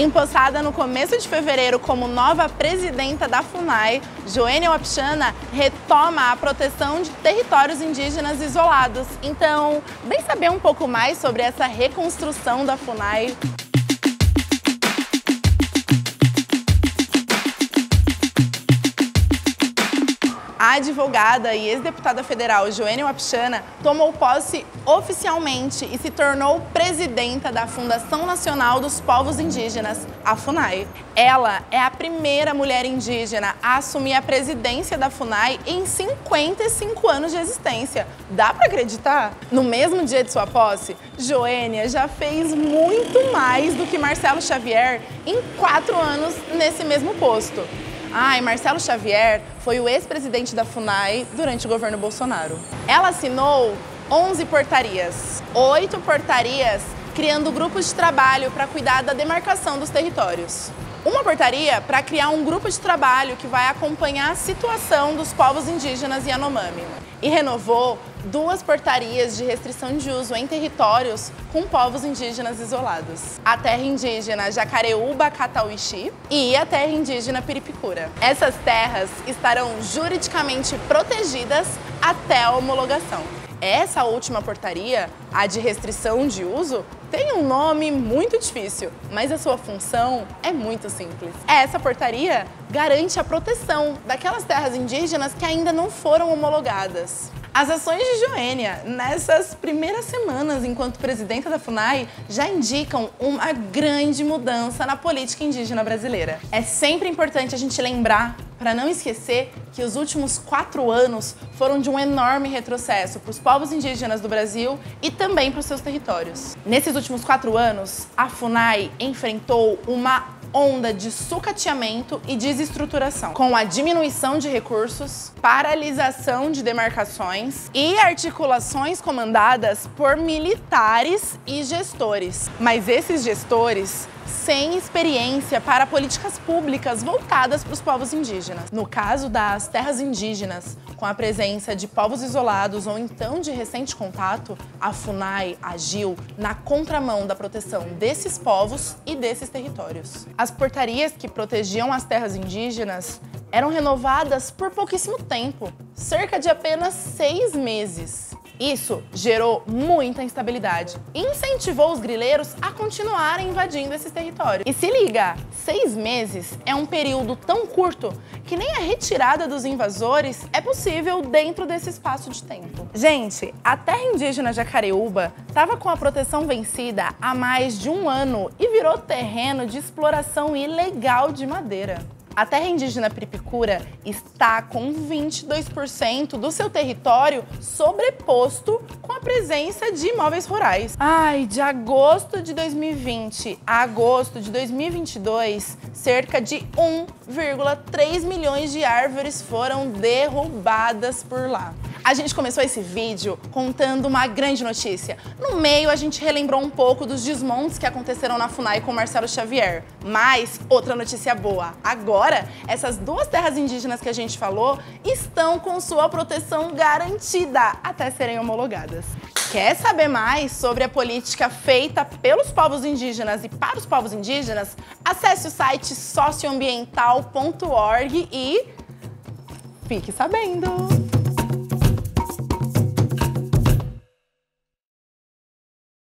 Empossada no começo de fevereiro como nova presidenta da FUNAI, Joênia Wapichana retoma a proteção de territórios indígenas isolados. Então, vem saber um pouco mais sobre essa reconstrução da FUNAI. A advogada e ex-deputada federal Joênia Wapichana tomou posse oficialmente e se tornou presidenta da Fundação Nacional dos Povos Indígenas, a FUNAI. Ela é a primeira mulher indígena a assumir a presidência da FUNAI em 55 anos de existência. Dá pra acreditar? No mesmo dia de sua posse, Joênia já fez muito mais do que Marcelo Xavier em 4 anos nesse mesmo posto. Marcelo Xavier foi o ex-presidente da FUNAI durante o governo Bolsonaro. Ela assinou 11 portarias, 8 portarias criando grupos de trabalho para cuidar da demarcação dos territórios. Uma portaria para criar um grupo de trabalho que vai acompanhar a situação dos povos indígenas Yanomami. E renovou 2 portarias de restrição de uso em territórios com povos indígenas isolados. A terra indígena Jacareúba-Catauixi e a terra indígena Piripicura. Essas terras estarão juridicamente protegidas até a homologação. Essa última portaria, a de restrição de uso, tem um nome muito difícil, mas a sua função é muito simples. Essa portaria garante a proteção daquelas terras indígenas que ainda não foram homologadas. As ações de Joênia nessas primeiras semanas enquanto presidenta da FUNAI já indicam uma grande mudança na política indígena brasileira. É sempre importante a gente lembrar, para não esquecer, que os últimos 4 anos foram de um enorme retrocesso para os povos indígenas do Brasil e também para os seus territórios. Nesses últimos 4 anos, a FUNAI enfrentou uma onda de sucateamento e desestruturação, com a diminuição de recursos, paralisação de demarcações e articulações comandadas por militares e gestores. Mas esses gestores sem experiência para políticas públicas voltadas para os povos indígenas. No caso das terras indígenas, com a presença de povos isolados ou então de recente contato, a FUNAI agiu na contramão da proteção desses povos e desses territórios. As portarias que protegiam as terras indígenas eram renovadas por pouquíssimo tempo, cerca de apenas 6 meses. Isso gerou muita instabilidade e incentivou os grileiros a continuarem invadindo esses territórios. E se liga, 6 meses é um período tão curto que nem a retirada dos invasores é possível dentro desse espaço de tempo. Gente, a terra indígena Jacareúba estava com a proteção vencida há mais de 1 ano e virou terreno de exploração ilegal de madeira. A terra indígena Piripicura está com 22% do seu território sobreposto com a presença de imóveis rurais. De agosto de 2020 a agosto de 2022, cerca de 1,3 milhões de árvores foram derrubadas por lá. A gente começou esse vídeo contando uma grande notícia. No meio, a gente relembrou um pouco dos desmontes que aconteceram na FUNAI com Marcelo Xavier. Mas, outra notícia boa. Agora, essas 2 terras indígenas que a gente falou estão com sua proteção garantida até serem homologadas. Quer saber mais sobre a política feita pelos povos indígenas e para os povos indígenas? Acesse o site socioambiental.org e fique sabendo!